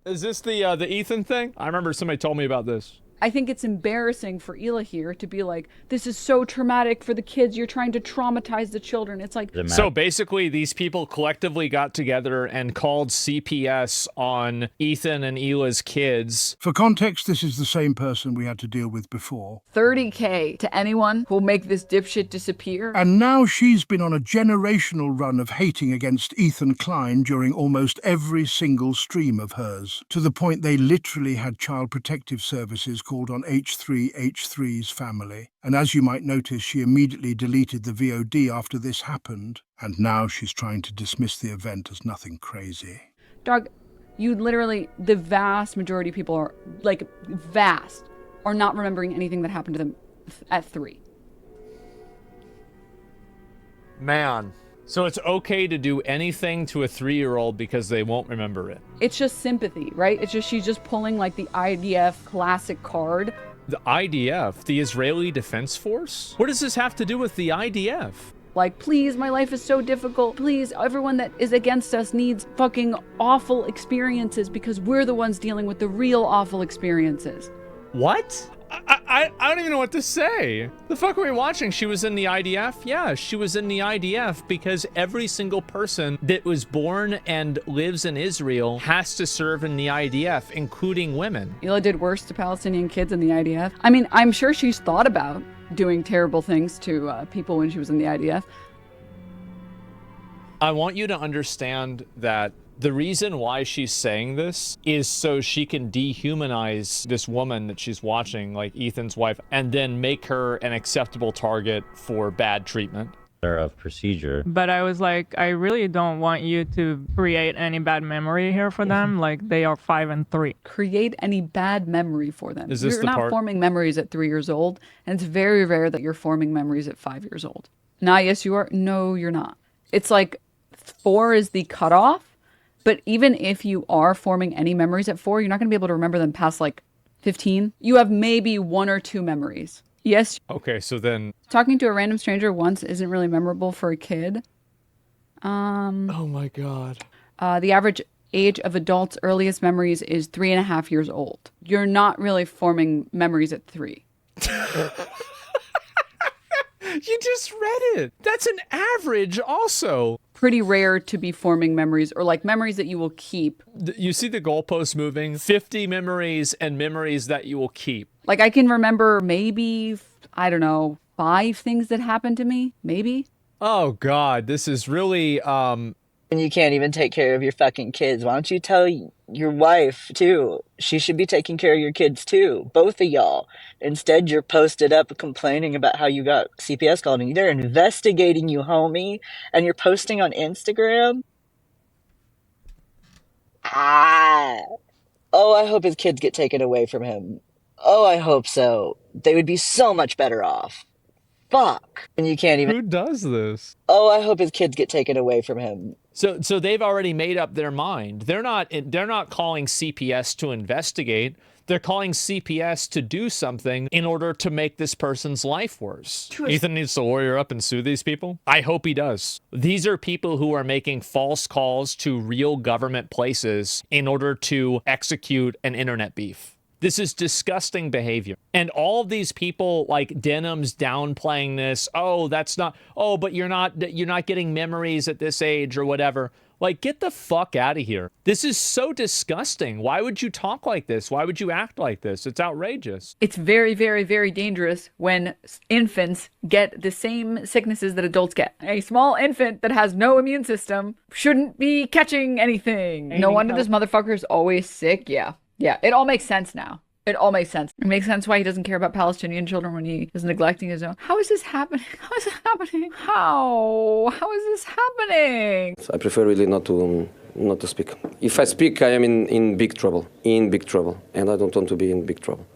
Is this the Ethan thing? I remember somebody told me about this. I think it's embarrassing for Hila here to be like, this is so traumatic for the kids. You're trying to traumatize the children. It's like... So basically, these people collectively got together and called CPS on Ethan and Hila's kids. For context, this is the same person we had to deal with before. 30K to anyone who'll make this dipshit disappear. And now she's been on a generational run of hating against Ethan Klein during almost every single stream of hers, to the point they literally had Child Protective Services called on H3H3's family. And as you might notice, she immediately deleted the VOD after this happened, and now she's trying to dismiss the event as nothing crazy. Dog, you literally, the vast majority of people are, like, are not remembering anything that happened to them at 3. Man. So it's okay to do anything to a 3-year-old because they won't remember it. It's just sympathy, right? It's just, she's just pulling like the IDF classic card. The IDF? The Israeli Defense Force? What does this have to do with the IDF? Like, please, my life is so difficult. Please, everyone that is against us needs fucking awful experiences because we're the ones dealing with the real awful experiences. What? I don't even know what to say. The fuck are we watching? She was in the IDF? Yeah, she was in the IDF because every single person that was born and lives in Israel has to serve in the IDF, including women. Hila did worse to Palestinian kids in the IDF. I mean, I'm sure she's thought about doing terrible things to people when she was in the IDF. I want you to understand that the reason why she's saying this is so she can dehumanize this woman that she's watching, like Ethan's wife, and then make her an acceptable target for bad treatment. Of procedure. But I was like, I really don't want you to create any bad memory here for them. Like, they are 5 and 3. Create any bad memory for them. Is this You're the not part? forming memories at 3 years old, and it's very rare that you're forming memories at 5 years old. Nah, yes, you are. No, you're not. It's like 4 is the cutoff. But even if you are forming any memories at 4, you're not going to be able to remember them past like 15. You have maybe 1 or 2 memories. Yes. Okay, so then... Talking to a random stranger once isn't really memorable for a kid. Oh my God. The average age of adults' earliest memories is 3.5 years old. You're not really forming memories at 3. You just read it. That's an average also. Pretty rare to be forming memories or like memories that you will keep. You see the goalpost moving? 50 memories and memories that you will keep. Like I can remember maybe, I don't know, 5 things that happened to me, maybe. Oh God, this is really, And you can't even take care of your fucking kids. Why don't you tell your wife, too? She should be taking care of your kids, too. Both of y'all. Instead, you're posted up complaining about how you got CPS called and they're investigating you, homie. And you're posting on Instagram? Oh, I hope his kids get taken away from him. Oh, I hope so. They would be so much better off. Fuck. And you can't even... Who does this? Oh, I hope his kids get taken away from him. So they've already made up their mind. They're not calling CPS to investigate. They're calling CPS to do something in order to make this person's life worse. Ethan needs to lawyer up and sue these people. I hope he does. These are people who are making false calls to real government places in order to execute an internet beef. This is disgusting behavior. And all of these people like Denims downplaying this, oh, that's not, oh, but you're not getting memories at this age or whatever. Like, get the fuck out of here. This is so disgusting. Why would you talk like this? Why would you act like this? It's outrageous. It's very, very, very dangerous when infants get the same sicknesses that adults get. A small infant that has no immune system shouldn't be catching anything. No wonder this motherfucker is always sick. Yeah. Yeah, it all makes sense now. It all makes sense. It makes sense why he doesn't care about Palestinian children when he is neglecting his own. How is this happening? How is this happening? How is this happening? I prefer really not to speak. If I speak, I am in big trouble. In big trouble. And I don't want to be in big trouble.